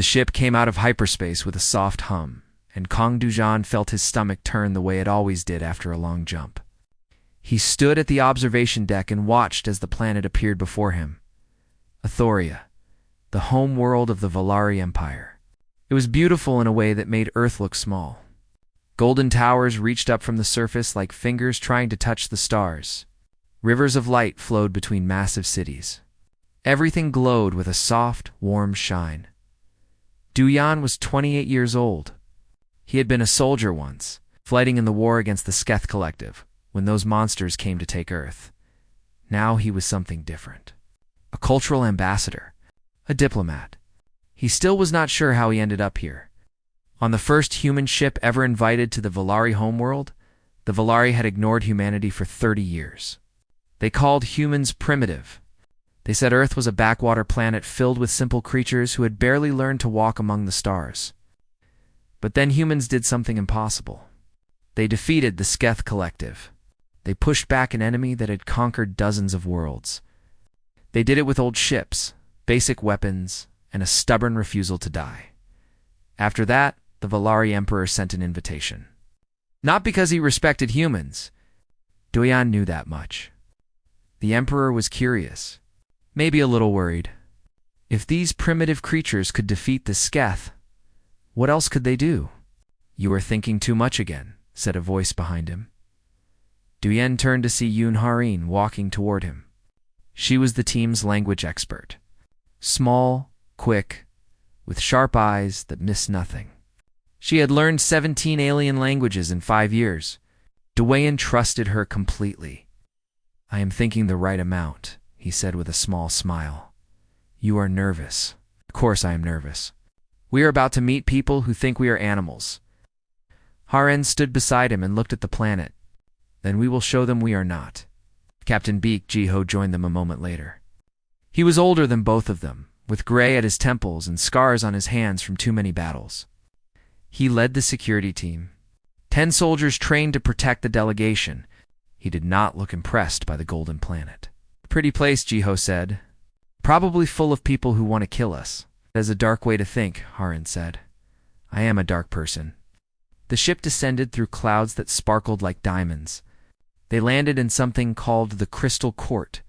The ship came out of hyperspace with a soft hum, and Kong Dujan felt his stomach turn the way it always did after a long jump. He stood at the observation deck and watched as the planet appeared before him. Athoria, the home world of the Valari Empire. It was beautiful in a way that made Earth look small. Golden towers reached up from the surface like fingers trying to touch the stars. Rivers of light flowed between massive cities. Everything glowed with a soft, warm shine. Duyan was 28 years old. He had been a soldier once, fighting in the war against the Sketh Collective, when those monsters came to take Earth. Now he was something different. A cultural ambassador. A diplomat. He still was not sure how he ended up here. On the first human ship ever invited to the Valari homeworld, the Valari had ignored humanity for 30 years. They called humans primitive. They said Earth was a backwater planet filled with simple creatures who had barely learned to walk among the stars. But then humans did something impossible. They defeated the Sketh Collective. They pushed back an enemy that had conquered dozens of worlds. They did it with old ships, basic weapons, and a stubborn refusal to die. After that, the Valari Emperor sent an invitation. Not because he respected humans. Duyan knew that much. The Emperor was curious, maybe a little worried. If these primitive creatures could defeat the Sketh, what else could they do? "You are thinking too much again," said a voice behind him. Duyan turned to see Yoon Harin walking toward him. She was the team's language expert. Small, quick, with sharp eyes that missed nothing. She had learned 17 alien languages in 5 years. Duyan trusted her completely. "I am thinking the right amount," he said with a small smile. "You are nervous." "Of course I am nervous. We are about to meet people who think we are animals." Haren stood beside him and looked at the planet. "Then we will show them we are not." Captain Beak Jiho joined them a moment later. He was older than both of them, with gray at his temples and scars on his hands from too many battles. He led the security team. 10 soldiers trained to protect the delegation. He did not look impressed by the Golden Planet. "Pretty place," Jiho said. "Probably full of people who want to kill us." "That is a dark way to think," Haren said. "I am a dark person." The ship descended through clouds that sparkled like diamonds. They landed in something called the Crystal Court.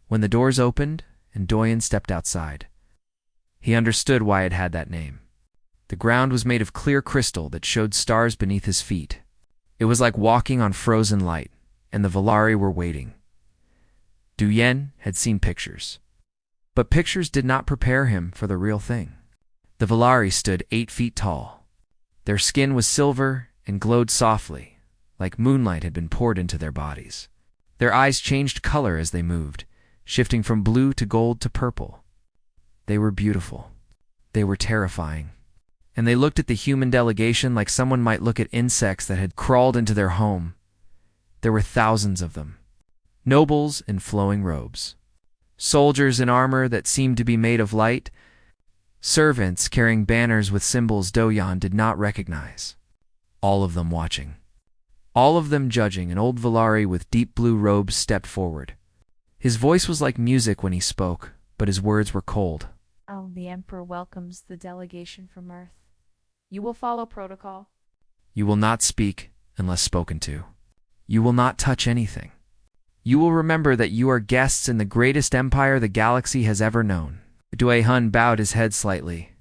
When the doors opened and Duyan stepped outside, he understood why it had that name. The ground was made of clear crystal that showed stars beneath his feet. It was like walking on frozen light, and the Valari were waiting. Duyan had seen pictures, but pictures did not prepare him for the real thing. The Valari stood 8 feet tall. Their skin was silver and glowed softly, like moonlight had been poured into their bodies. Their eyes changed color as they moved, shifting from blue to gold to purple. They were beautiful. They were terrifying. And they looked at the human delegation like someone might look at insects that had crawled into their home. There were thousands of them. Nobles in flowing robes. Soldiers in armor that seemed to be made of light. Servants carrying banners with symbols Duyan did not recognize. All of them watching. All of them judging. An old Valari with deep blue robes stepped forward. His voice was like music when he spoke, but his words were cold. The Emperor welcomes the delegation from Earth. You will follow protocol. You will not speak unless spoken to. You will not touch anything. You will remember that you are guests in the greatest empire the galaxy has ever known. Due Hun bowed his head slightly.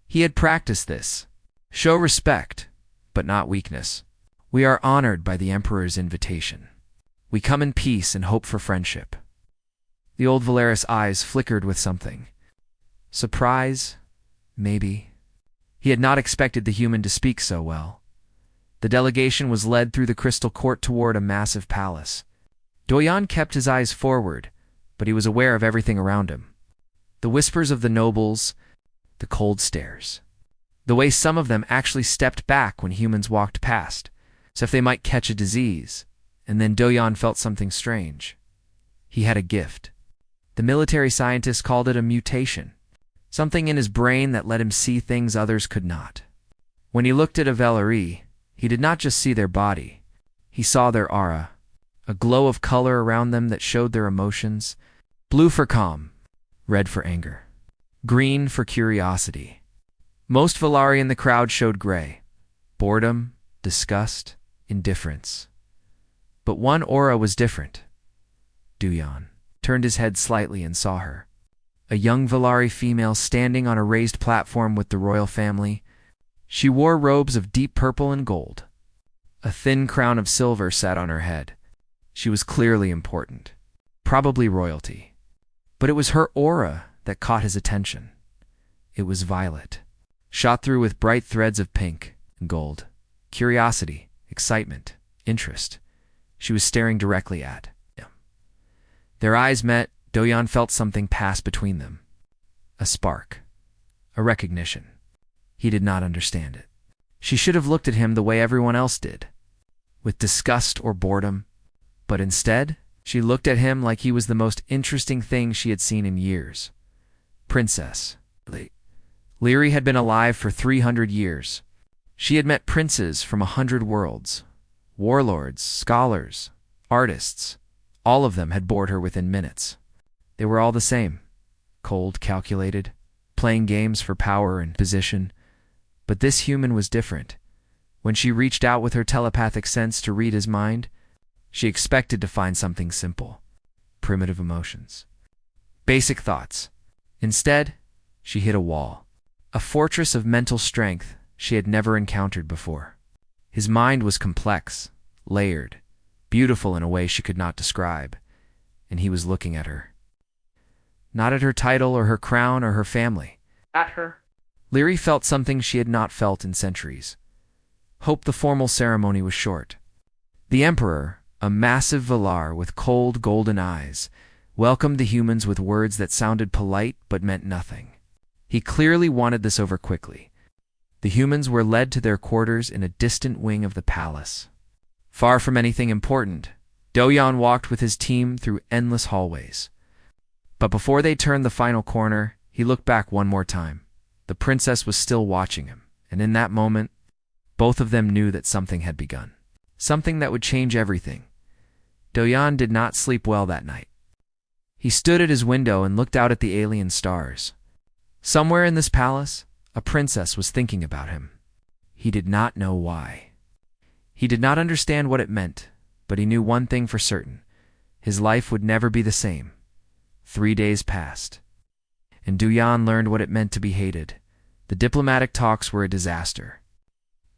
He had practiced this. Show respect, but not weakness. We are honored by the Emperor's invitation. We come in peace and hope for friendship. The old Valaris' eyes flickered with something. Surprise? Maybe. He had not expected the human to speak so well. The delegation was led through the crystal court toward a massive palace. Duyan kept his eyes forward, but he was aware of everything around him. The whispers of the nobles, the cold stares. The way some of them actually stepped back when humans walked past, as if they might catch a disease, and then Duyan felt something strange. He had a gift. The military scientists called it a mutation. Something in his brain that let him see things others could not. When he looked at a Valari, he did not just see their body. He saw their aura, a glow of color around them that showed their emotions. Blue for calm, red for anger, green for curiosity. Most Valari in the crowd showed gray. Boredom, disgust, indifference. But one aura was different. Duyan turned his head slightly and saw her. A young Valari female standing on a raised platform with the royal family. She wore robes of deep purple and gold. A thin crown of silver sat on her head. She was clearly important, probably royalty. But it was her aura that caught his attention. It was violet, shot through with bright threads of pink and gold. Curiosity, excitement, interest. She was staring directly at him. Their eyes met. Doyan felt something pass between them. A spark. A recognition. He did not understand it. She should have looked at him the way everyone else did, with disgust or boredom. But instead, she looked at him like he was the most interesting thing she had seen in years. Princess. Leary had been alive for 300 years. She had met princes from 100 worlds. Warlords, scholars, artists. All of them had bored her within minutes. They were all the same. Cold, calculated, playing games for power and position. But this human was different. When she reached out with her telepathic sense to read his mind, she expected to find something simple. Primitive emotions. Basic thoughts. Instead, she hit a wall. A fortress of mental strength she had never encountered before. His mind was complex, layered, beautiful in a way she could not describe, and he was looking at her. Not at her title or her crown or her family. At her. Leary felt something she had not felt in centuries. Hope the formal ceremony was short. The Emperor, a massive Valar with cold golden eyes, welcomed the humans with words that sounded polite but meant nothing. He clearly wanted this over quickly. The humans were led to their quarters in a distant wing of the palace. Far from anything important, Doyan walked with his team through endless hallways. But before they turned the final corner, he looked back one more time. The princess was still watching him, and in that moment, both of them knew that something had begun. Something that would change everything. Doyan did not sleep well that night. He stood at his window and looked out at the alien stars. Somewhere in this palace, a princess was thinking about him. He did not know why. He did not understand what it meant, but he knew one thing for certain. His life would never be the same. 3 days passed, and Doyan learned what it meant to be hated. The diplomatic talks were a disaster.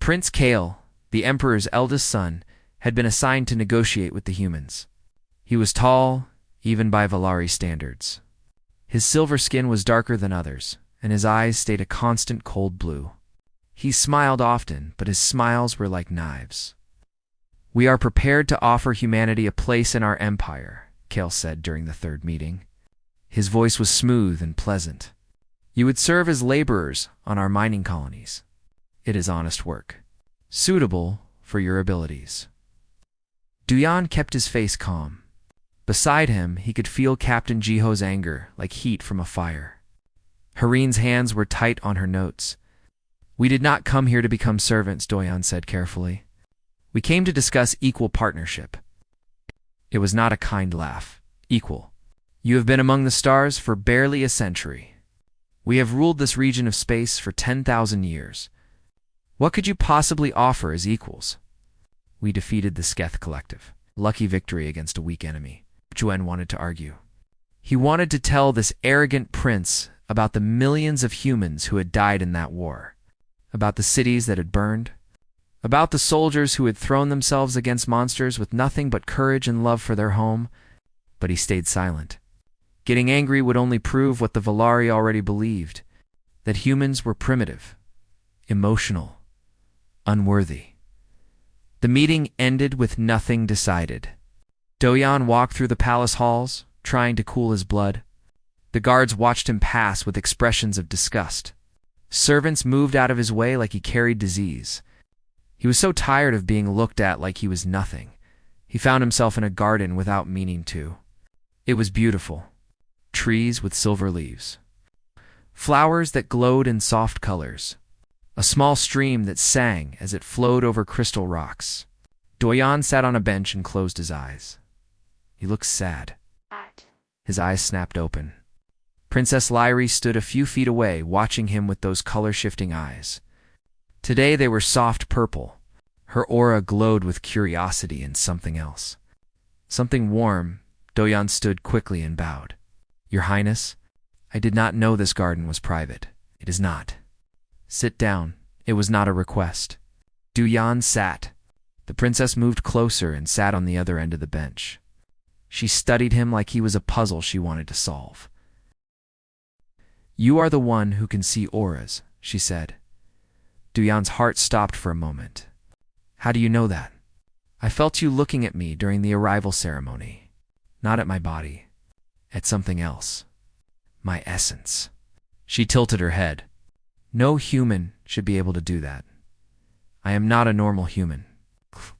Prince Kael, the Emperor's eldest son, had been assigned to negotiate with the humans. He was tall, even by Valari standards. His silver skin was darker than others, and his eyes stayed a constant cold blue. He smiled often, but his smiles were like knives. "We are prepared to offer humanity a place in our empire," Kael said during the third meeting. His voice was smooth and pleasant. "You would serve as laborers on our mining colonies. It is honest work, suitable for your abilities." Doyan kept his face calm. Beside him, he could feel Captain Jiho's anger like heat from a fire. Hareen's hands were tight on her notes. "We did not come here to become servants," Doyan said carefully. "We came to discuss equal partnership." It was not a kind laugh. "Equal. You have been among the stars for barely a century. We have ruled this region of space for 10,000 years. What could you possibly offer as equals?" "We defeated the Sketh Collective. Lucky victory against a weak enemy," Juen wanted to argue. He wanted to tell this arrogant prince about the millions of humans who had died in that war, about the cities that had burned, about the soldiers who had thrown themselves against monsters with nothing but courage and love for their home, but he stayed silent. Getting angry would only prove what the Valari already believed, that humans were primitive, emotional, unworthy. The meeting ended with nothing decided. Doyan walked through the palace halls, trying to cool his blood. The guards watched him pass with expressions of disgust. Servants moved out of his way like he carried disease. He was so tired of being looked at like he was nothing. He found himself in a garden without meaning to. It was beautiful. Trees with silver leaves. Flowers that glowed in soft colors. A small stream that sang as it flowed over crystal rocks. Doyan sat on a bench and closed his eyes. He looked sad. His eyes snapped open. Princess Lyrie stood a few feet away, watching him with those color-shifting eyes. Today they were soft purple. Her aura glowed with curiosity and something else. Something warm. Doyan stood quickly and bowed. Your Highness, I did not know this garden was private. It is not. Sit down. It was not a request. Doyan sat. The princess moved closer and sat on the other end of the bench. She studied him like he was a puzzle she wanted to solve. You are the one who can see auras, she said. Doyan's heart stopped for a moment. How do you know that? I felt you looking at me during the arrival ceremony. Not at my body. At something else. My essence. She tilted her head. No human should be able to do that. I am not a normal human.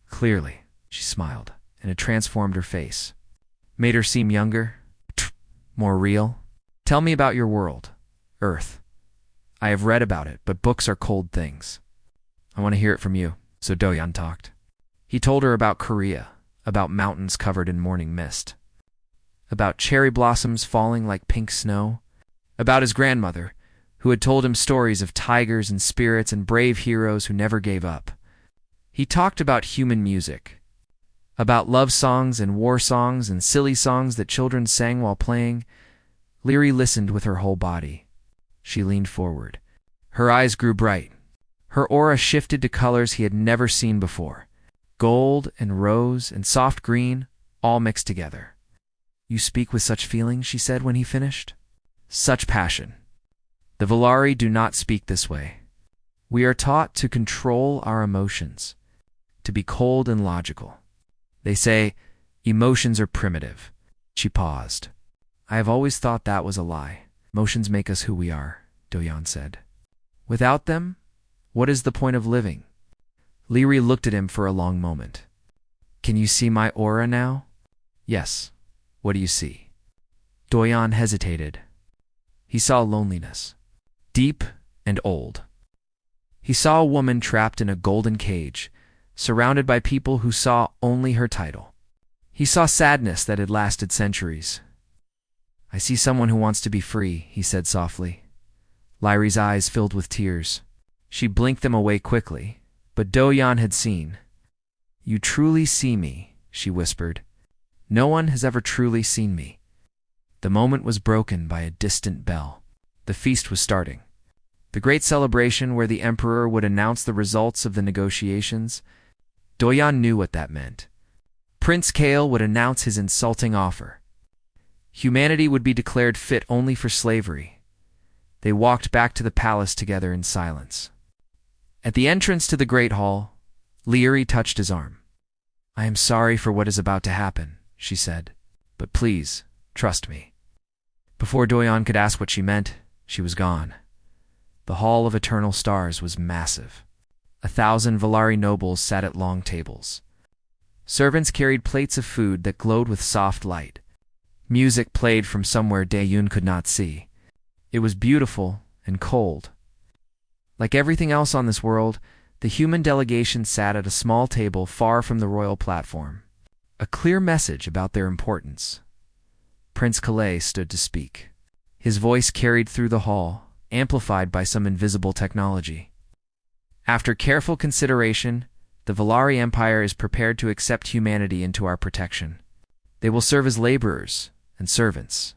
Clearly, she smiled, and it transformed her face. Made her seem younger, more real. Tell me about your world, Earth. I have read about it, but books are cold things. I want to hear it from you. So Doyan talked. He told her about Korea, about mountains covered in morning mist, about cherry blossoms falling like pink snow, about his grandmother, who had told him stories of tigers and spirits and brave heroes who never gave up. He talked about human music, about love songs and war songs and silly songs that children sang while playing. Lyrie listened with her whole body. She leaned forward. Her eyes grew bright. Her aura shifted to colors he had never seen before. Gold and rose and soft green, all mixed together. You speak with such feeling, she said when he finished. Such passion. The Volari do not speak this way. We are taught to control our emotions, to be cold and logical. They say, emotions are primitive. She paused. I have always thought that was a lie. Emotions make us who we are, Doyan said. Without them, what is the point of living? Lyrie looked at him for a long moment. Can you see my aura now? Yes. What do you see? Doyan hesitated. He saw loneliness. Deep and old. He saw a woman trapped in a golden cage, surrounded by people who saw only her title. He saw sadness that had lasted centuries. I see someone who wants to be free, he said softly. Lyrie's eyes filled with tears. She blinked them away quickly, but Doyan had seen. You truly see me, she whispered. No one has ever truly seen me. The moment was broken by a distant bell. The feast was starting. The great celebration where the emperor would announce the results of the negotiations. Doyan knew what that meant. Prince Kale would announce his insulting offer. Humanity would be declared fit only for slavery. They walked back to the palace together in silence. At the entrance to the Great Hall, Lyrie touched his arm. I am sorry for what is about to happen, she said, but please, trust me. Before Doyan could ask what she meant, she was gone. The Hall of Eternal Stars was massive. 1,000 Volari nobles sat at long tables. Servants carried plates of food that glowed with soft light. Music played from somewhere Doyan could not see. It was beautiful and cold. Like everything else on this world, the human delegation sat at a small table far from the royal platform. A clear message about their importance. Prince Calais stood to speak. His voice carried through the hall, amplified by some invisible technology. After careful consideration, the Volari Empire is prepared to accept humanity into our protection. They will serve as laborers and servants.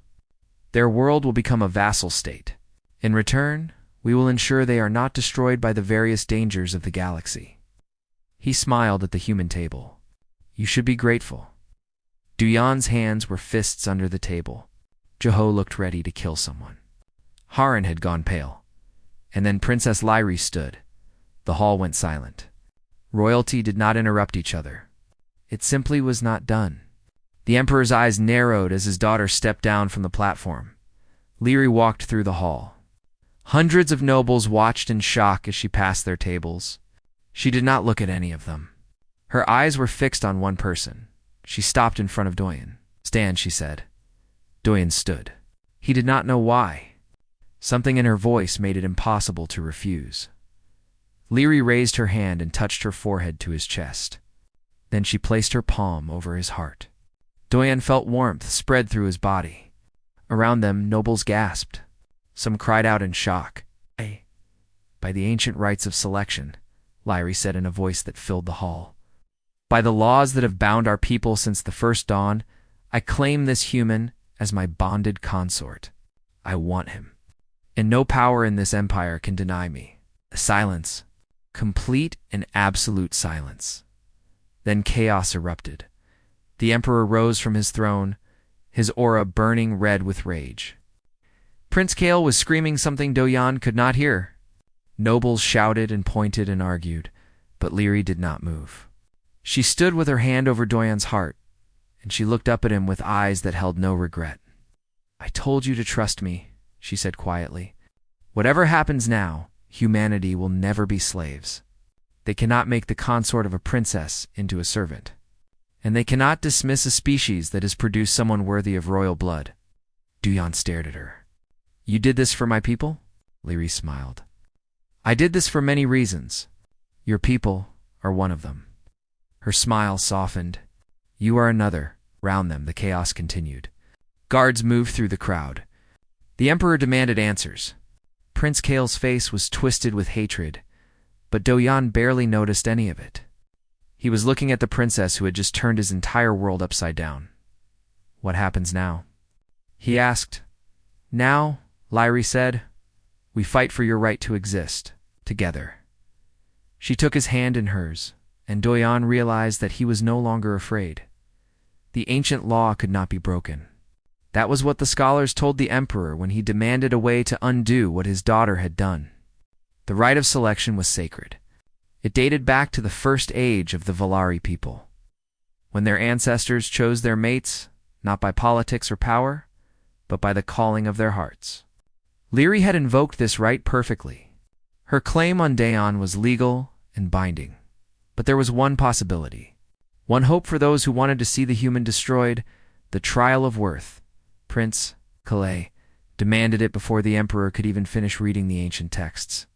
Their world will become a vassal state. In return, we will ensure they are not destroyed by the various dangers of the galaxy. He smiled at the human table. You should be grateful. Doyan's hands were fists under the table. Jeho looked ready to kill someone. Haran had gone pale. And then Princess Lyrie stood. The hall went silent. Royalty did not interrupt each other. It simply was not done. The Emperor's eyes narrowed as his daughter stepped down from the platform. Lyrie walked through the hall. Hundreds of nobles watched in shock as she passed their tables. She did not look at any of them. Her eyes were fixed on one person. She stopped in front of Doyan. Stand, she said. Doyan stood. He did not know why. Something in her voice made it impossible to refuse. Lyrie raised her hand and touched her forehead to his chest. Then she placed her palm over his heart. Doyan felt warmth spread through his body. Around them, nobles gasped. Some cried out in shock. By the ancient rites of selection, Lyri said in a voice that filled the hall. By the laws that have bound our people since the first dawn, I claim this human as my bonded consort. I want him. And no power in this empire can deny me. Silence. Complete and absolute silence. Then chaos erupted. The emperor rose from his throne, his aura burning red with rage. Prince Kael was screaming something Doyan could not hear. Nobles shouted and pointed and argued, but Lyri did not move. She stood with her hand over Doyan's heart, and she looked up at him with eyes that held no regret. I told you to trust me, she said quietly. Whatever happens now, humanity will never be slaves. They cannot make the consort of a princess into a servant. And they cannot dismiss a species that has produced someone worthy of royal blood. Doyan stared at her. You did this for my people? Lyri smiled. I did this for many reasons. Your people are one of them. Her smile softened. You are another. Round them, the chaos continued. Guards moved through the crowd. The emperor demanded answers. Prince Kael's face was twisted with hatred, but Doyan barely noticed any of it. He was looking at the princess who had just turned his entire world upside down. What happens now? He asked. Now, Lyri said, we fight for your right to exist, together. She took his hand in hers, and Doyan realized that he was no longer afraid. The ancient law could not be broken. That was what the scholars told the emperor when he demanded a way to undo what his daughter had done. The right of selection was sacred. It dated back to the first age of the Valari people, when their ancestors chose their mates, not by politics or power, but by the calling of their hearts. Lyri had invoked this right perfectly. Her claim on Dayan was legal and binding. But there was one possibility, one hope for those who wanted to see the human destroyed, the trial of worth. Prince Kael demanded it before the emperor could even finish reading the ancient texts.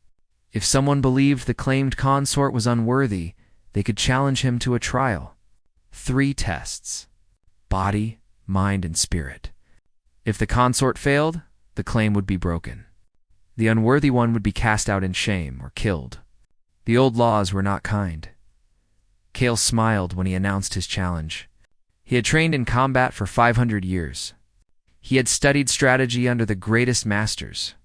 If someone believed the claimed consort was unworthy, they could challenge him to a trial. 3 tests: body, mind, and spirit. If the consort failed, the claim would be broken. The unworthy one would be cast out in shame or killed. The old laws were not kind. Kael smiled when he announced his challenge. He had trained in combat for 500 years. He had studied strategy under the greatest masters.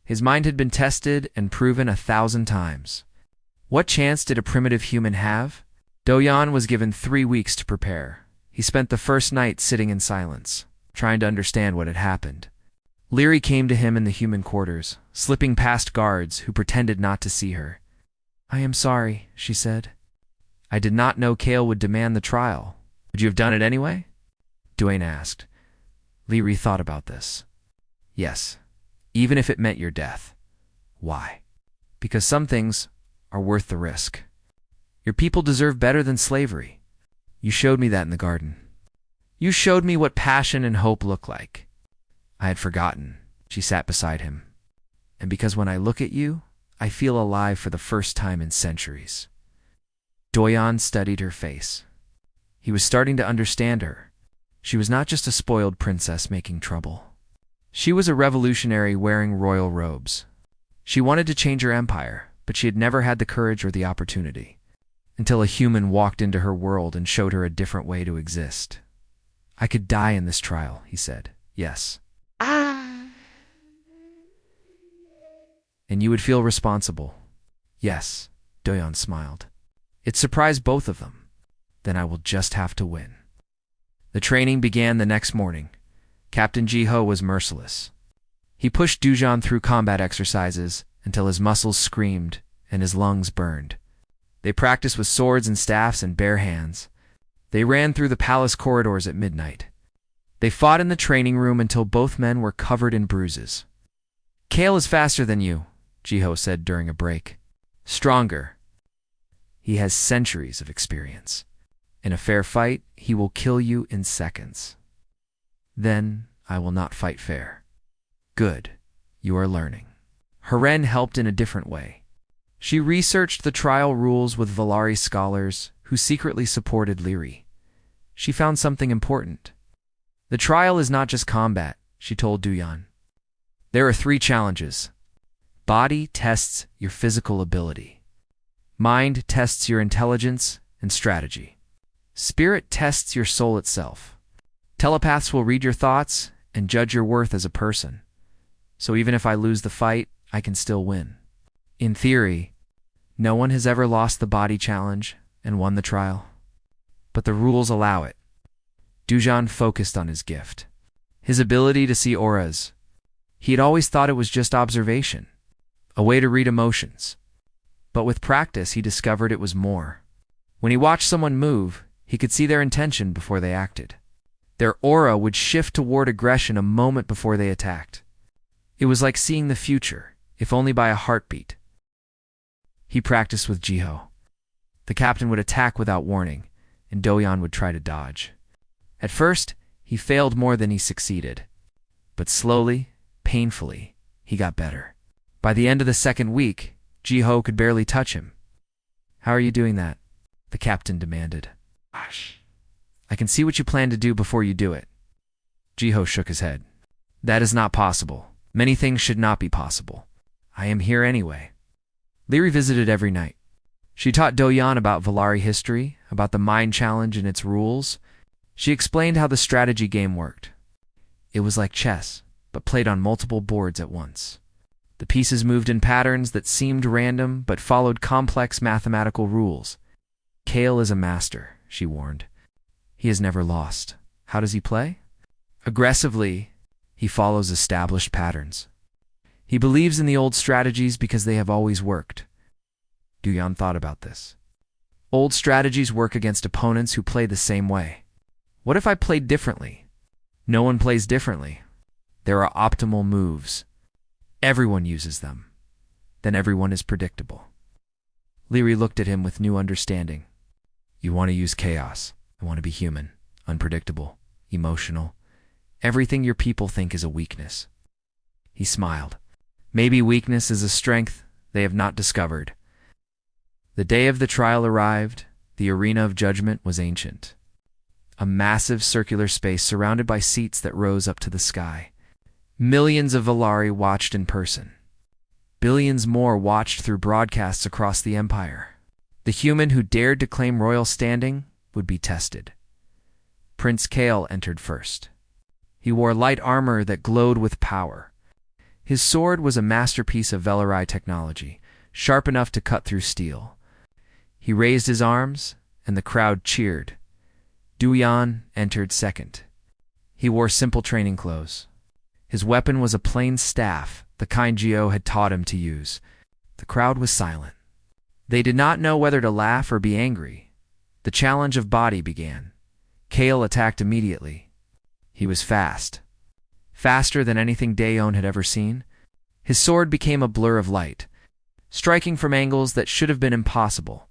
His mind had been tested and proven 1,000 times. What chance did a primitive human have? Doyan was given 3 weeks to prepare. He spent the first night sitting in silence, trying to understand what had happened. Lyri came to him in the human quarters, slipping past guards who pretended not to see her. I am sorry, she said. I did not know Kael would demand the trial. Would you have done it anyway? Doyan asked. Lyri thought about this. Yes, even if it meant your death. Why? Because some things are worth the risk. Your people deserve better than slavery. You showed me that in the garden. You showed me what passion and hope look like. I had forgotten. She sat beside him. And because when I look at you, I feel alive for the first time in centuries. Doyan studied her face. He was starting to understand her. She was not just a spoiled princess making trouble. She was a revolutionary wearing royal robes. She wanted to change her empire, but she had never had the courage or the opportunity. Until a human walked into her world and showed her a different way to exist. I could die in this trial, he said. Yes. And you would feel responsible. Yes, Doyan smiled. It surprised both of them. Then I will just have to win. The training began the next morning. Captain Jiho was merciless. He pushed Dujan through combat exercises until his muscles screamed and his lungs burned. They practiced with swords and staffs and bare hands. They ran through the palace corridors at midnight. They fought in the training room until both men were covered in bruises. Kael is faster than you, Jiho said during a break. Stronger. He has centuries of experience. In a fair fight, he will kill you in seconds. Then I will not fight fair. Good. You are learning. Haren helped in a different way. She researched the trial rules with Valari scholars who secretly supported Lyri. She found something important. The trial is not just combat, she told Duyan. There are 3 challenges. Body tests your physical ability. Mind tests your intelligence and strategy. Spirit tests your soul itself. Telepaths will read your thoughts and judge your worth as a person. So even if I lose the fight, I can still win. In theory, no one has ever lost the body challenge and won the trial. But the rules allow it. Dujan focused on his gift. His ability to see auras. He had always thought it was just observation, a way to read emotions. But with practice, he discovered it was more. When he watched someone move, he could see their intention before they acted. Their aura would shift toward aggression a moment before they attacked. It was like seeing the future, if only by a heartbeat. He practiced with Jiho. The captain would attack without warning, and Doyan would try to dodge. At first, he failed more than he succeeded. But slowly, painfully, he got better. By the end of the second week, Jiho could barely touch him. How are you doing that? The captain demanded. Gosh. I can see what you plan to do before you do it. Jiho shook his head. That is not possible. Many things should not be possible. I am here anyway. Leary visited every night. She taught Doyan about Valari history, about the mind challenge and its rules. She explained how the strategy game worked. It was like chess, but played on multiple boards at once. The pieces moved in patterns that seemed random but followed complex mathematical rules. Kale is a master, she warned. He has never lost. How does he play? Aggressively, he follows established patterns. He believes in the old strategies because they have always worked. Duyan thought about this. Old strategies work against opponents who play the same way. What if I played differently? No one plays differently. There are optimal moves. Everyone uses them. Then everyone is predictable. Leary looked at him with new understanding. You want to use chaos. I want to be human, unpredictable, emotional. Everything your people think is a weakness. He smiled. Maybe weakness is a strength they have not discovered. The day of the trial arrived. The arena of judgment was ancient. A massive circular space surrounded by seats that rose up to the sky. Millions of Valari watched in person. Billions more watched through broadcasts across the Empire. The human who dared to claim royal standing would be tested. Prince Kale entered first. He wore light armor that glowed with power. His sword was a masterpiece of Valari technology, sharp enough to cut through steel. He raised his arms, and the crowd cheered. Duyan entered second. He wore simple training clothes. His weapon was a plain staff, the kind Gio had taught him to use. The crowd was silent. They did not know whether to laugh or be angry. The challenge of body began. Kale attacked immediately. He was fast. Faster than anything Dayon had ever seen. His sword became a blur of light, striking from angles that should have been impossible.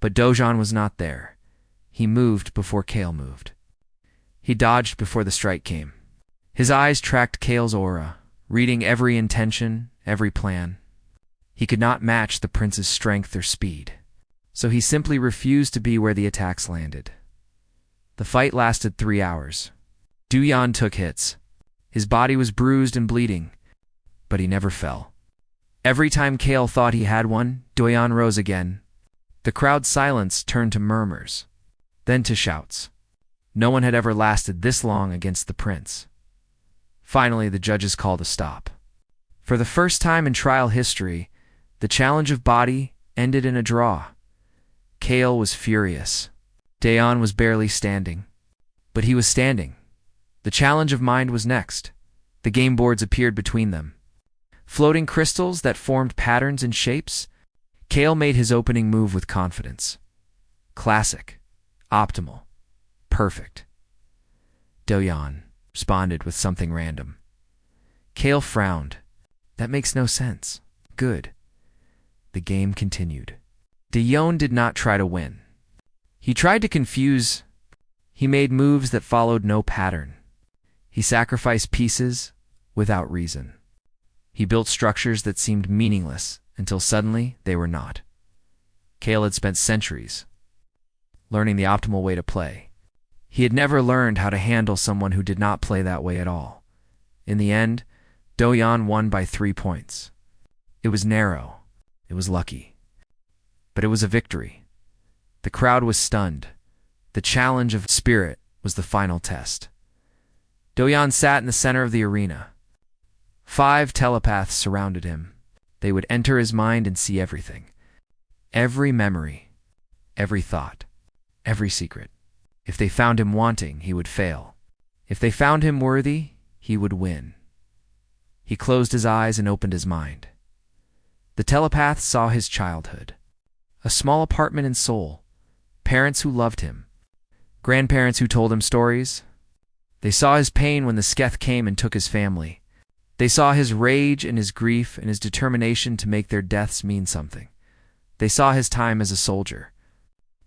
But Dojan was not there. He moved before Kale moved. He dodged before the strike came. His eyes tracked Kale's aura, reading every intention, every plan. He could not match the prince's strength or speed, so he simply refused to be where the attacks landed. The fight lasted 3 hours. Duyan took hits. His body was bruised and bleeding, but he never fell. Every time Kale thought he had one, Doyan rose again. The crowd's silence turned to murmurs, then to shouts. No one had ever lasted this long against the prince. Finally, the judges called a stop. For the first time in trial history, the challenge of body ended in a draw. Kale was furious. Dayon was barely standing. But he was standing. The challenge of mind was next. The game boards appeared between them. Floating crystals that formed patterns and shapes. Kale made his opening move with confidence. Classic. Optimal. Perfect. Doyan responded with something random. Kale frowned. That makes no sense. Good. The game continued. Dayon did not try to win. He tried to confuse. He made moves that followed no pattern. He sacrificed pieces without reason. He built structures that seemed meaningless until suddenly they were not. Kale had spent centuries learning the optimal way to play. He had never learned how to handle someone who did not play that way at all. In the end, Do-yeon won by 3 points. It was narrow. It was lucky. But it was a victory. The crowd was stunned. The challenge of spirit was the final test. Do-yeon sat in the center of the arena. 5 telepaths surrounded him. They would enter his mind and see everything. Every memory, every thought, every secret. If they found him wanting, he would fail. If they found him worthy, he would win. He closed his eyes and opened his mind. The telepaths saw his childhood. A small apartment in Seoul. Parents who loved him. Grandparents who told him stories. They saw his pain when the Sketh came and took his family. They saw his rage and his grief and his determination to make their deaths mean something. They saw his time as a soldier.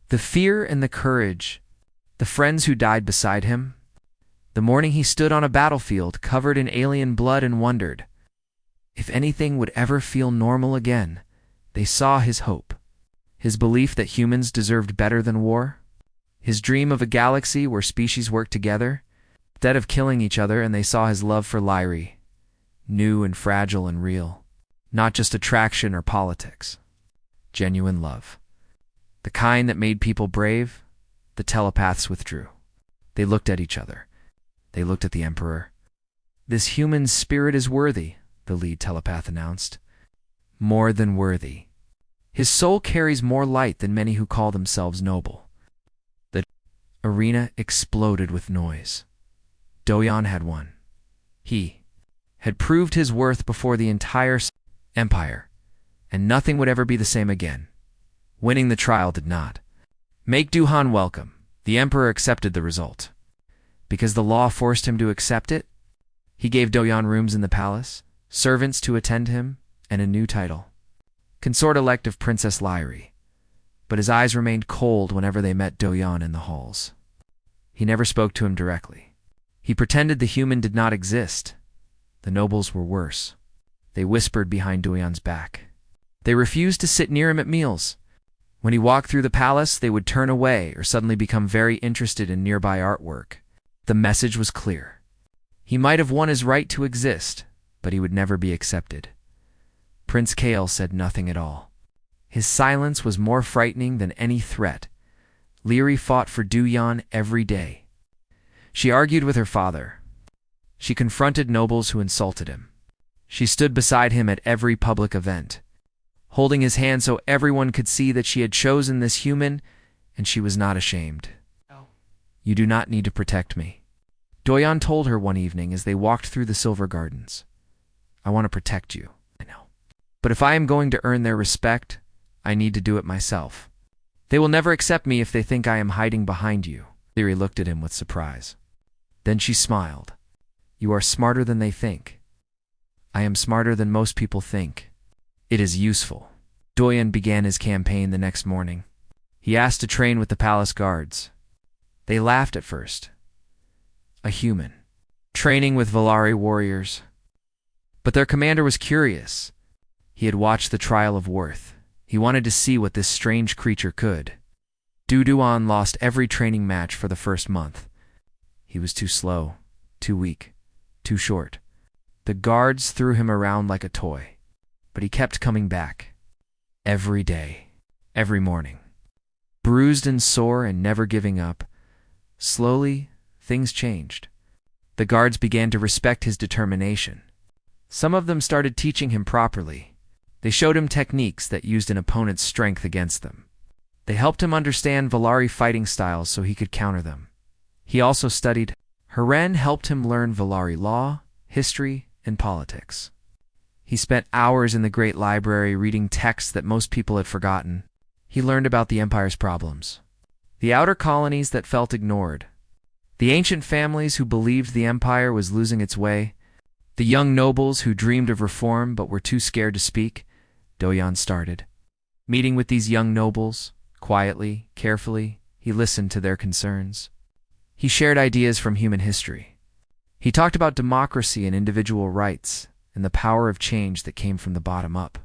The fear and the courage. The friends who died beside him. The morning he stood on a battlefield covered in alien blood and wondered if anything would ever feel normal again. They saw his hope. His belief that humans deserved better than war. His dream of a galaxy where species worked together instead of killing each other, and they saw his love for Lyri. New and fragile and real. Not just attraction or politics. Genuine love. The kind that made people brave. The telepaths withdrew. They looked at each other. They looked at the Emperor. "This human spirit is worthy," the lead telepath announced. "More than worthy. His soul carries more light than many who call themselves noble." The arena exploded with noise. Do-yeon had won. He had proved his worth before the entire empire, and nothing would ever be the same again. Winning the trial did not make Do-yeon welcome. The Emperor accepted the result. Because the law forced him to accept it, he gave Do-yeon rooms in the palace, servants to attend him, and a new title. Consort-elect of Princess Lyri. But his eyes remained cold whenever they met Do-yeon in the halls. He never spoke to him directly. He pretended the human did not exist. The nobles were worse. They whispered behind Do-yeon's back. They refused to sit near him at meals. When he walked through the palace, they would turn away or suddenly become very interested in nearby artwork. The message was clear. He might have won his right to exist, but he would never be accepted. Prince Kael said nothing at all. His silence was more frightening than any threat. Lyri fought for Do-yeon every day. She argued with her father. She confronted nobles who insulted him. She stood beside him at every public event, holding his hand so everyone could see that she had chosen this human, and she was not ashamed. "You do not need to protect me," Do-yeon told her one evening as they walked through the Silver Gardens. "I want to protect you, I know. But if I am going to earn their respect, I need to do it myself. They will never accept me if they think I am hiding behind you." Lyri looked at him with surprise. Then she smiled. "You are smarter than they think." "I am smarter than most people think. It is useful." Do-yeon began his campaign the next morning. He asked to train with the palace guards. They laughed at first. A human, training with Valari warriors. But their commander was curious. He had watched the trial of worth. He wanted to see what this strange creature could. Do-yeon lost every training match for the first month. He was too slow, too weak, too short. The guards threw him around like a toy. But he kept coming back. Every day, every morning. Bruised and sore and never giving up. Slowly, things changed. The guards began to respect his determination. Some of them started teaching him properly. They showed him techniques that used an opponent's strength against them. They helped him understand Valari fighting styles so he could counter them. He also studied. Heren helped him learn Valari law, history, and politics. He spent hours in the Great Library reading texts that most people had forgotten. He learned about the Empire's problems. The outer colonies that felt ignored. The ancient families who believed the Empire was losing its way. The young nobles who dreamed of reform but were too scared to speak. Do-yeon started. Meeting with these young nobles, quietly, carefully, he listened to their concerns. He shared ideas from human history. He talked about democracy and individual rights, and the power of change that came from the bottom up.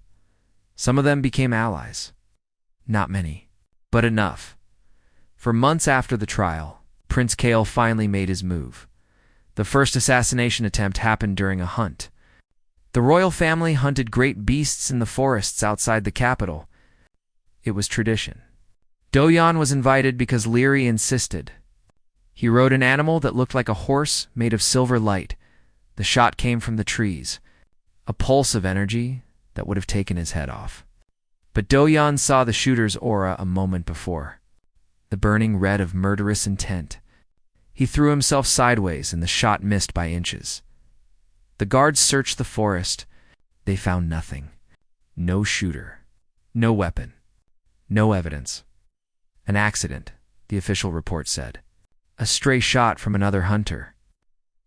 Some of them became allies. Not many, but enough. For months after the trial, Prince Kael finally made his move. The first assassination attempt happened during a hunt. The royal family hunted great beasts in the forests outside the capital. It was tradition. Do-yeon was invited because Leary insisted. He rode an animal that looked like a horse made of silver light. The shot came from the trees, a pulse of energy that would have taken his head off. But Do-yeon saw the shooter's aura a moment before, the burning red of murderous intent. He threw himself sideways and the shot missed by inches. The guards searched the forest. They found nothing. No shooter. No weapon. No evidence. An accident, the official report said. A stray shot from another hunter.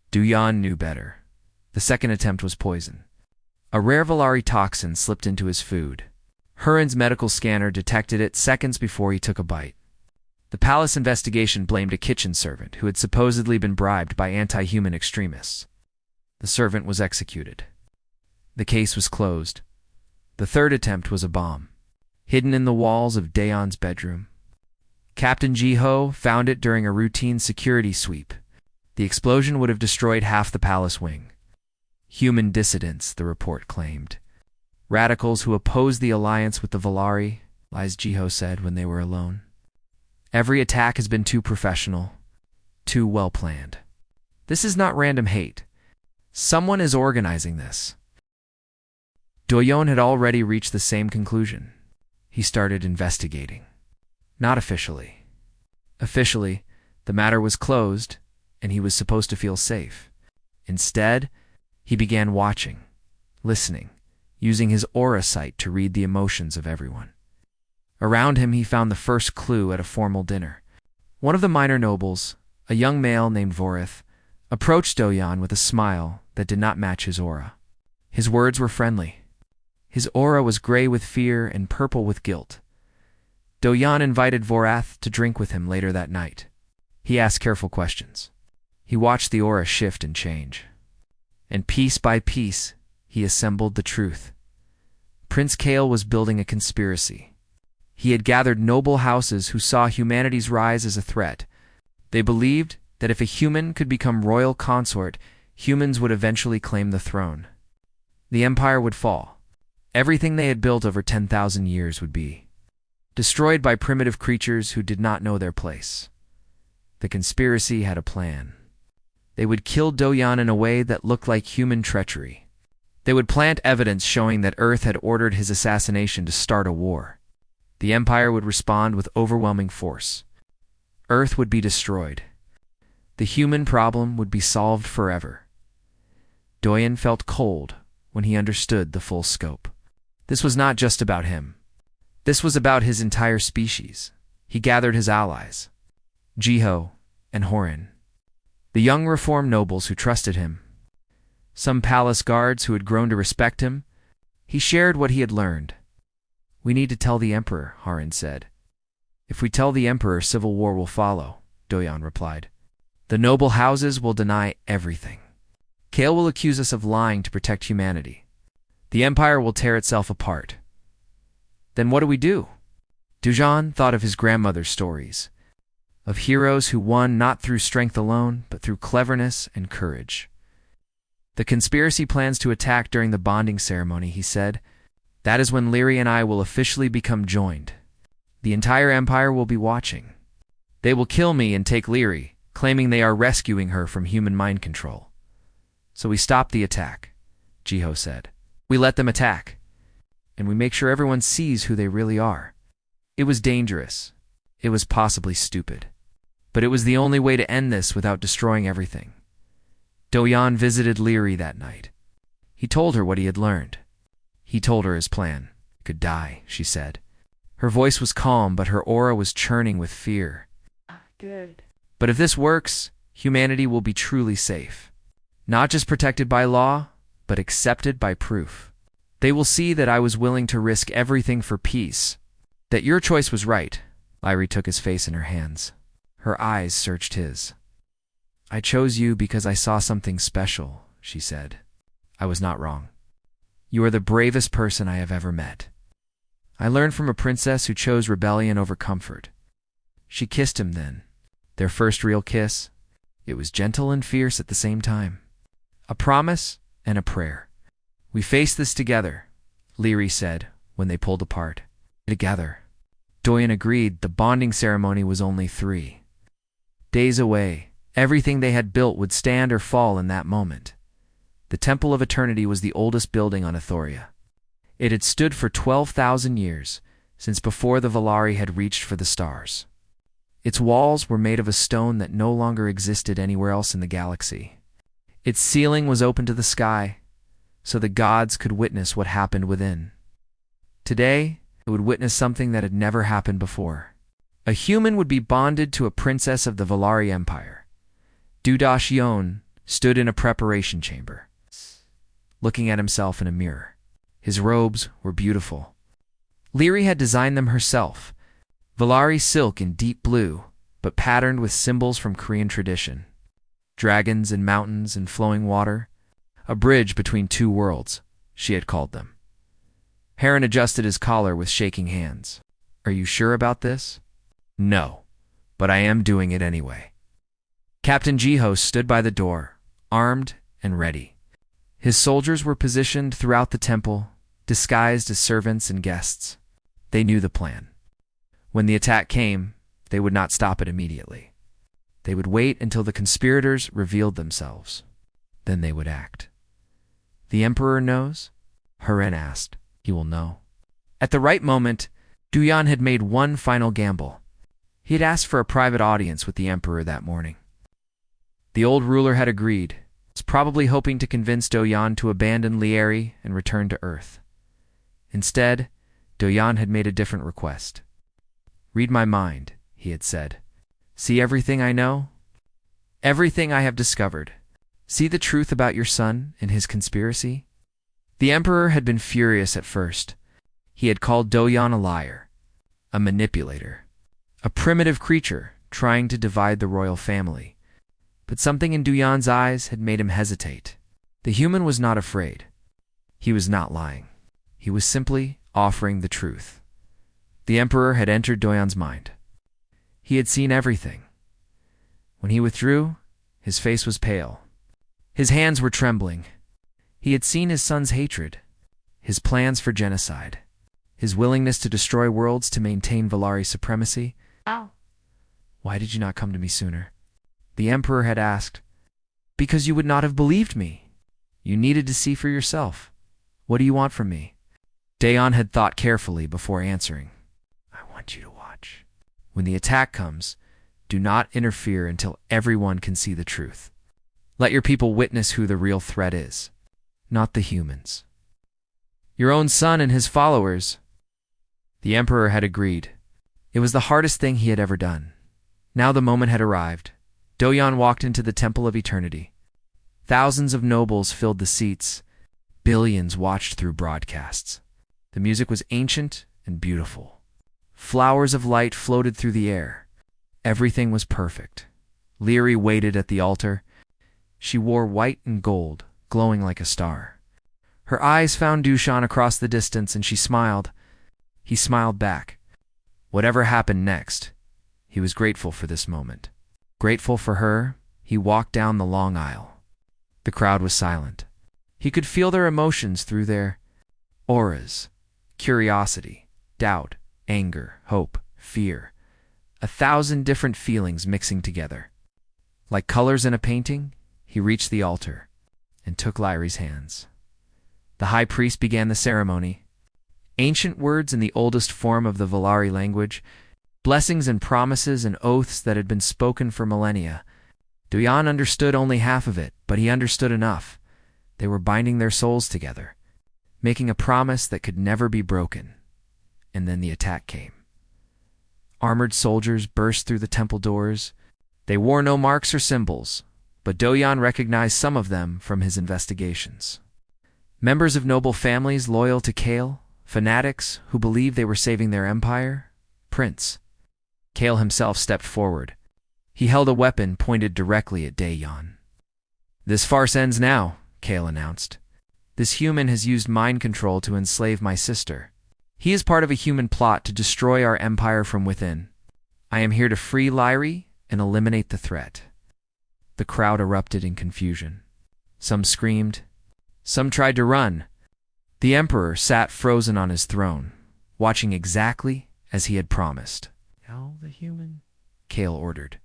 Do-yeon knew better. The second attempt was poison. A rare Valari toxin slipped into his food. Hurin's medical scanner detected it seconds before he took a bite. The palace investigation blamed a kitchen servant who had supposedly been bribed by anti-human extremists. The servant was executed. The case was closed. The third attempt was a bomb, hidden in the walls of Daeon's bedroom. Captain Ji-ho found it during a routine security sweep. The explosion would have destroyed half the palace wing. Human dissidents, the report claimed. Radicals who opposed the alliance with the Valari, Lies Ji-ho said when they were alone. Every attack has been too professional, too well planned. This is not random hate. Someone is organizing this. Do-yeon had already reached the same conclusion. He started investigating. Not officially. Officially, the matter was closed, and he was supposed to feel safe. Instead, he began watching, listening, using his aura sight to read the emotions of everyone. Around him, he found the first clue at a formal dinner. One of the minor nobles, a young male named Vorith, approached Do-yeon with a smile that did not match his aura. His words were friendly. His aura was gray with fear and purple with guilt. Do-yeon invited Vorith to drink with him later that night. He asked careful questions. He watched the aura shift and change. And piece by piece, he assembled the truth. Prince Kale was building a conspiracy. He had gathered noble houses who saw humanity's rise as a threat. They believed that if a human could become royal consort, humans would eventually claim the throne. The empire would fall. Everything they had built over 10,000 years would be destroyed by primitive creatures who did not know their place. The conspiracy had a plan. They would kill Do-yeon in a way that looked like human treachery. They would plant evidence showing that Earth had ordered his assassination to start a war. The empire would respond with overwhelming force. Earth would be destroyed. The human problem would be solved forever. Do-yeon felt cold when he understood the full scope. This was not just about him. This was about his entire species. He gathered his allies, Ji-ho and Hurin, the young reformed nobles who trusted him, some palace guards who had grown to respect him. He shared what he had learned. "We need to tell the emperor," Hurin said. "If we tell the emperor, civil war will follow," Do-yeon replied. "The noble houses will deny everything. Kale will accuse us of lying to protect humanity. The empire will tear itself apart. Then what do we do?" Do-yeon thought of his grandmother's stories, of heroes who won not through strength alone, but through cleverness and courage. "The conspiracy plans to attack during the bonding ceremony," he said. "That is when Leary and I will officially become joined. The entire empire will be watching. They will kill me and take Leary, claiming they are rescuing her from human mind control. So we stop the attack," Ji-ho said. "We let them attack, and we make sure everyone sees who they really are." It was dangerous. It was possibly stupid. But it was the only way to end this without destroying everything. Do-yeon visited Leary that night. He told her what he had learned. He told her his plan. "He could die," she said. Her voice was calm, but her aura was churning with fear. Good. "But if this works, humanity will be truly safe. Not just protected by law, but accepted by proof. They will see that I was willing to risk everything for peace. That your choice was right." Leary took his face in her hands. Her eyes searched his. "I chose you because I saw something special," she said. "I was not wrong. You are the bravest person I have ever met. I learned from a princess who chose rebellion over comfort." She kissed him then. Their first real kiss. It was gentle and fierce at the same time. A promise and a prayer. "We face this together," Leary said when they pulled apart. "Together." Doyen agreed. The bonding ceremony was only 3 days away. Everything they had built would stand or fall in that moment. The Temple of Eternity was the oldest building on Ethoria. It had stood for 12,000 years, since before the Valari had reached for the stars. Its walls were made of a stone that no longer existed anywhere else in the galaxy. Its ceiling was open to the sky, so the gods could witness what happened within. Today, it would witness something that had never happened before. A human would be bonded to a princess of the Valari Empire. Dudash Yon stood in a preparation chamber, looking at himself in a mirror. His robes were beautiful. Leary had designed them herself, Valari silk in deep blue, but patterned with symbols from Korean tradition. Dragons and mountains and flowing water. A bridge between 2 worlds, she had called them. Heron adjusted his collar with shaking hands. "Are you sure about this?" "No, but I am doing it anyway." Captain Jiho stood by the door, armed and ready. His soldiers were positioned throughout the temple, disguised as servants and guests. They knew the plan. When the attack came, they would not stop it immediately. They would wait until the conspirators revealed themselves. Then they would act. "The Emperor knows?" Haren asked. "He will know." At the right moment, Duyan had made one final gamble. He had asked for a private audience with the Emperor that morning. The old ruler had agreed, was probably hoping to convince Doyan to abandon Lieri and return to Earth. Instead, Doyan had made a different request. "Read my mind," he had said. "See everything I know? Everything I have discovered. See the truth about your son and his conspiracy?" The Emperor had been furious at first. He had called Doyan a liar, a manipulator, a primitive creature trying to divide the royal family. But something in Doyan's eyes had made him hesitate. The human was not afraid. He was not lying. He was simply offering the truth. The Emperor had entered Doyan's mind. He had seen everything. When he withdrew, his face was pale. His hands were trembling. He had seen his son's hatred, his plans for genocide, his willingness to destroy worlds to maintain Valari supremacy. Ow. "Why did you not come to me sooner?" the Emperor had asked. "Because you would not have believed me. You needed to see for yourself. What do you want from me?" Dayon had thought carefully before answering. "I want you to watch. When the attack comes, do not interfere until everyone can see the truth. Let your people witness who the real threat is, not the humans. Your own son and his followers." The Emperor had agreed. It was the hardest thing he had ever done. Now the moment had arrived. Doyan walked into the Temple of Eternity. Thousands of nobles filled the seats. Billions watched through broadcasts. The music was ancient and beautiful. Flowers of light floated through the air. Everything was perfect. Leary waited at the altar. She wore white and gold, glowing like a star. Her eyes found Dushan across the distance, and she smiled. He smiled back. Whatever happened next, he was grateful for this moment. Grateful for her, he walked down the long aisle. The crowd was silent. He could feel their emotions through their auras. Curiosity, doubt, anger, hope, fear. 1,000 different feelings mixing together. Like colors in a painting, he reached the altar and took Lyri's hands. The high priest began the ceremony. Ancient words in the oldest form of the Valari language, blessings and promises and oaths that had been spoken for millennia. Doyan understood only half of it, but he understood enough. They were binding their souls together, making a promise that could never be broken. And then the attack came. Armored soldiers burst through the temple doors. They wore no marks or symbols, but Doyan recognized some of them from his investigations. Members of noble families loyal to Kale, fanatics who believed they were saving their empire, Prince. Kale himself stepped forward. He held a weapon pointed directly at Dayon. "This farce ends now," Kale announced. "This human has used mind control to enslave my sister. He is part of a human plot to destroy our empire from within. I am here to free Lyri and eliminate the threat." The crowd erupted in confusion. Some screamed. Some tried to run. The emperor sat frozen on his throne, watching exactly as he had promised. Now the human. Kale ordered.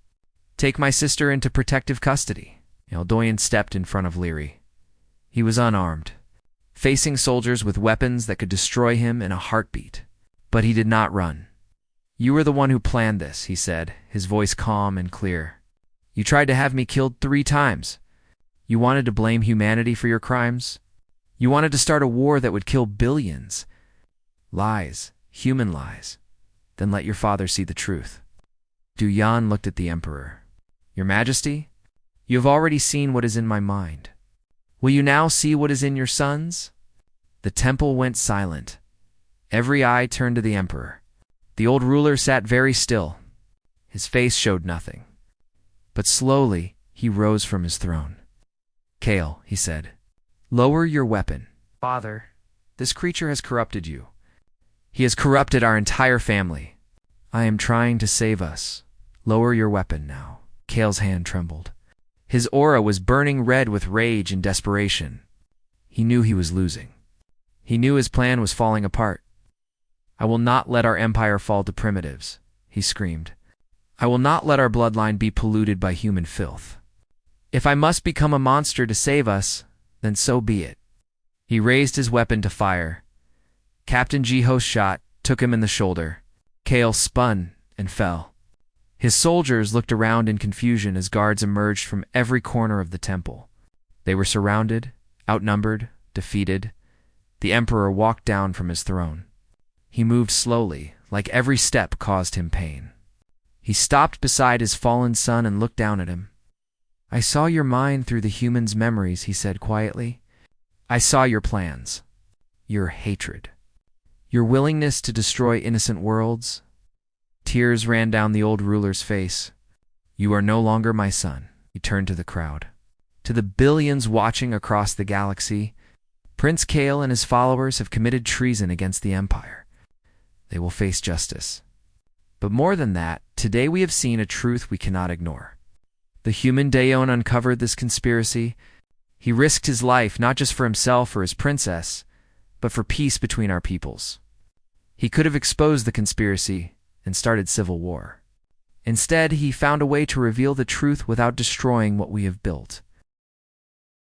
Take my sister into protective custody. Eldoyan stepped in front of Leary. He was unarmed, facing soldiers with weapons that could destroy him in a heartbeat. But he did not run. You were the one who planned this, he said, his voice calm and clear. You tried to have me killed 3 times. You wanted to blame humanity for your crimes. You wanted to start a war that would kill billions. Lies, human lies. Then let your father see the truth. Du Yan looked at the emperor. Your Majesty, you have already seen what is in my mind. Will you now see what is in your sons? The temple went silent. Every eye turned to the emperor. The old ruler sat very still. His face showed nothing. But slowly, he rose from his throne. Kale, he said, lower your weapon. Father, this creature has corrupted you. He has corrupted our entire family. I am trying to save us. Lower your weapon now. Kale's hand trembled. His aura was burning red with rage and desperation. He knew he was losing. He knew his plan was falling apart. I will not let our empire fall to primitives, he screamed. I will not let our bloodline be polluted by human filth. If I must become a monster to save us, then so be it. He raised his weapon to fire. Captain Jiho's shot took him in the shoulder. Kale spun and fell. His soldiers looked around in confusion as guards emerged from every corner of the temple. They were surrounded, outnumbered, defeated. The emperor walked down from his throne. He moved slowly, like every step caused him pain. He stopped beside his fallen son and looked down at him. I saw your mind through the human's memories, he said quietly. I saw your plans, your hatred, your willingness to destroy innocent worlds. Tears ran down the old ruler's face. You are no longer my son, he turned to the crowd. To the billions watching across the galaxy, Prince Kale and his followers have committed treason against the Empire. They will face justice. But more than that, today we have seen a truth we cannot ignore. The human Dayon uncovered this conspiracy. He risked his life not just for himself or his princess, but for peace between our peoples. He could have exposed the conspiracy and started civil war. Instead, he found a way to reveal the truth without destroying what we have built.